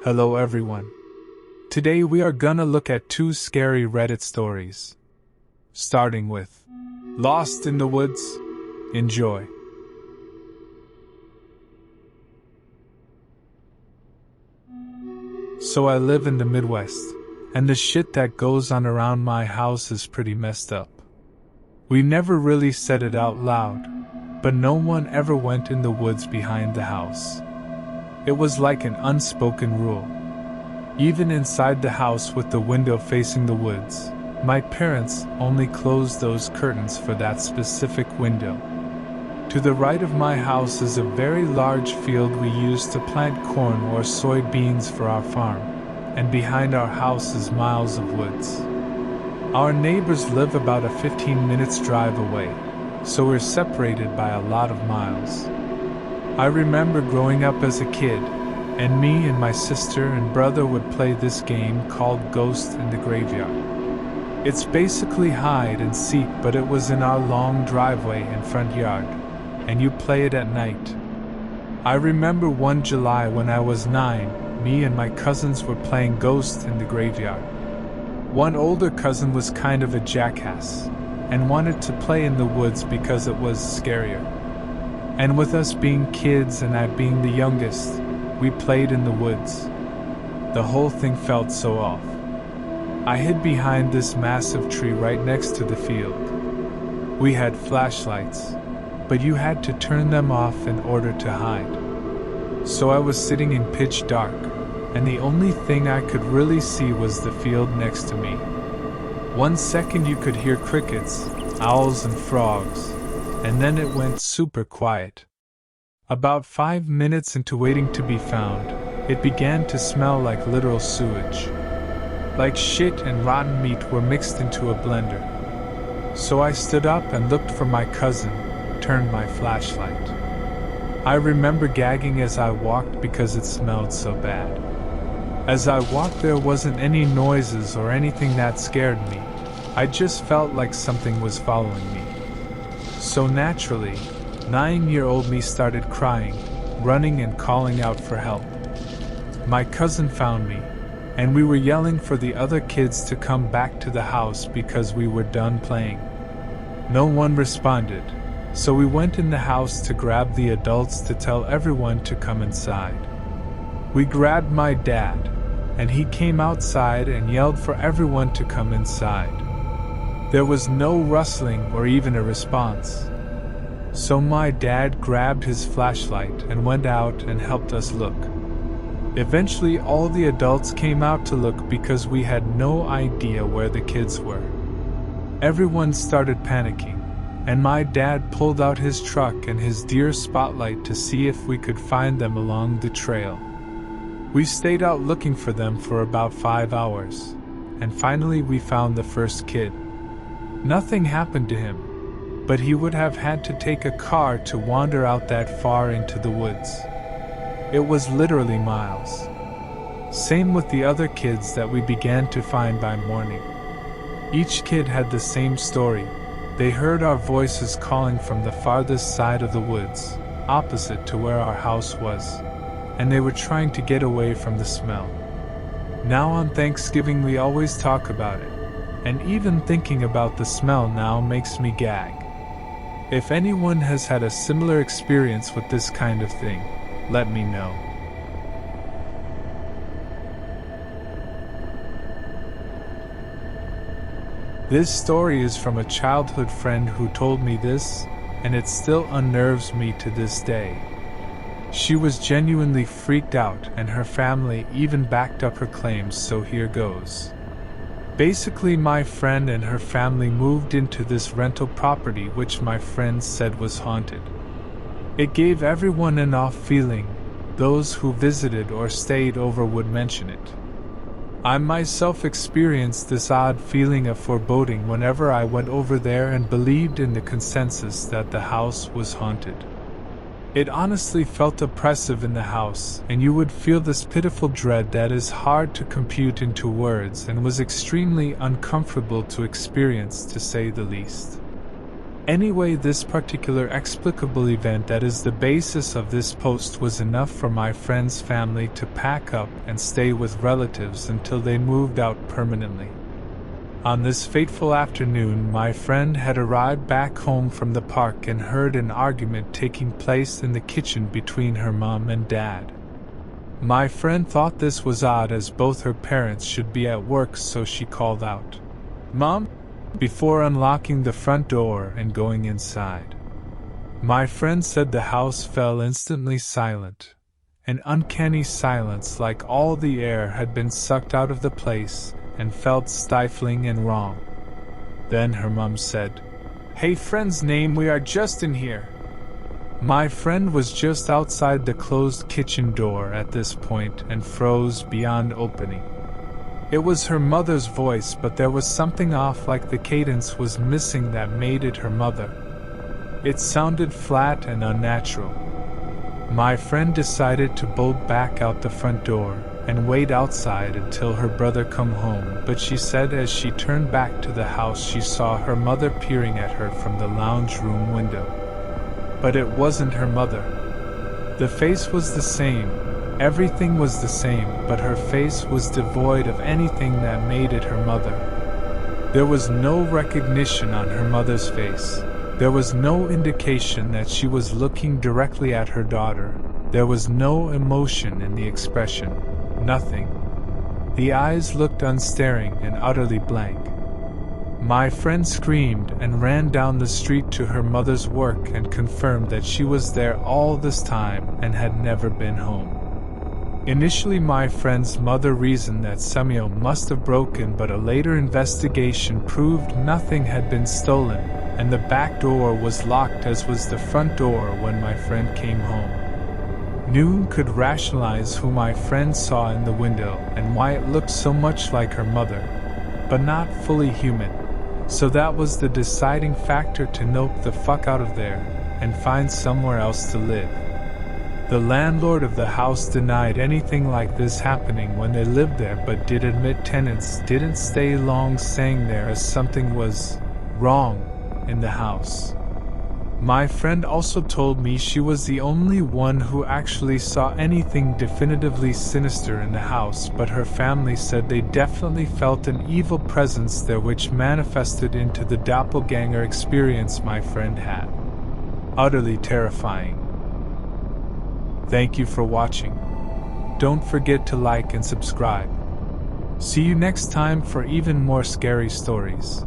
Hello everyone. Today we are gonna look at two scary Reddit stories. Starting with Lost in the Woods. Enjoy. So I live in the Midwest, and the shit that goes on around my house is pretty messed up. We never really said it out loud, but no one ever went in the woods behind the house. It was like an unspoken rule. Even inside the house with the window facing the woods, my parents only closed those curtains for that specific window. To the right of my house is a very large field we use to plant corn or soybeans for our farm, and behind our house is miles of woods. Our neighbors live about a 15 minutes drive away, so we're separated by a lot of miles. I remember growing up as a kid, and me and my sister and brother would play this game called Ghost in the Graveyard. It's basically hide and seek, but it was in our long driveway and front yard, and you play it at night. I remember one July when I was 9, me and my cousins were playing Ghost in the Graveyard. One older cousin was kind of a jackass, and wanted to play in the woods because it was scarier. And with us being kids and I being the youngest, we played in the woods. The whole thing felt so off. I hid behind this massive tree right next to the field. We had flashlights, but you had to turn them off in order to hide. So I was sitting in pitch dark, and the only thing I could really see was the field next to me. 1 second you could hear crickets, owls and frogs, and then it went super quiet. About 5 minutes into waiting to be found, it began to smell like literal sewage. Like shit and rotten meat were mixed into a blender. So I stood up and looked for my cousin, turned my flashlight. I remember gagging as I walked because it smelled so bad. As I walked, there wasn't any noises or anything that scared me. I just felt like something was following me. So naturally, 9-year-old me started crying, running and calling out for help. My cousin found me, and we were yelling for the other kids to come back to the house because we were done playing. No one responded, so we went in the house to grab the adults to tell everyone to come inside. We grabbed my dad, and he came outside and yelled for everyone to come inside. There was no rustling or even a response. So my dad grabbed his flashlight and went out and helped us look. Eventually all the adults came out to look because we had no idea where the kids were. Everyone started panicking, and my dad pulled out his truck and his deer spotlight to see if we could find them along the trail. We stayed out looking for them for about 5 hours, and finally we found the first kid. Nothing happened to him, but he would have had to take a car to wander out that far into the woods. It was literally miles. Same with the other kids that we began to find by morning. Each kid had the same story. They heard our voices calling from the farthest side of the woods, opposite to where our house was, and they were trying to get away from the smell. Now on Thanksgiving we always talk about it, and even thinking about the smell now makes me gag. If anyone has had a similar experience with this kind of thing, let me know. This story is from a childhood friend who told me this, and it still unnerves me to this day. She was genuinely freaked out, and her family even backed up her claims, so here goes. Basically, my friend and her family moved into this rental property which my friend said was haunted. It gave everyone an off feeling. Those who visited or stayed over would mention it. I myself experienced this odd feeling of foreboding whenever I went over there and believed in the consensus that the house was haunted. It honestly felt oppressive in the house, and you would feel this pitiful dread that is hard to compute into words and was extremely uncomfortable to experience, to say the least. Anyway, this particular explicable event that is the basis of this post was enough for my friend's family to pack up and stay with relatives until they moved out permanently. On this fateful afternoon, my friend had arrived back home from the park and heard an argument taking place in the kitchen between her mom and dad. My friend thought this was odd as both her parents should be at work, so she called out, "Mom?" before unlocking the front door and going inside. My friend said the house fell instantly silent, an uncanny silence like all the air had been sucked out of the place and felt stifling and wrong. Then her mom said, "Hey, friend's name, we are just in here." My friend was just outside the closed kitchen door at this point and froze beyond opening. It was her mother's voice, but there was something off, like the cadence was missing that made it her mother. It sounded flat and unnatural. My friend decided to bolt back out the front door and wait outside until her brother come home, but she said as she turned back to the house she saw her mother peering at her from the lounge room window. But it wasn't her mother. The face was the same. Everything was the same, but her face was devoid of anything that made it her mother. There was no recognition on her mother's face. There was no indication that she was looking directly at her daughter. There was no emotion in the expression. Nothing. The eyes looked unstaring and utterly blank. My friend screamed and ran down the street to her mother's work and confirmed that she was there all this time and had never been home. Initially, my friend's mother reasoned that Samuel must have broken, but a later investigation proved nothing had been stolen, and the back door was locked as was the front door when my friend came home. Noon could rationalize who my friend saw in the window and why it looked so much like her mother, but not fully human, so that was the deciding factor to nope the fuck out of there and find somewhere else to live. The landlord of the house denied anything like this happening when they lived there, but did admit tenants didn't stay long staying there as something was wrong in the house. My friend also told me she was the only one who actually saw anything definitively sinister in the house, but her family said they definitely felt an evil presence there which manifested into the doppelganger experience my friend had. Utterly terrifying. Thank you for watching. Don't forget to like and subscribe. See you next time for even more scary stories.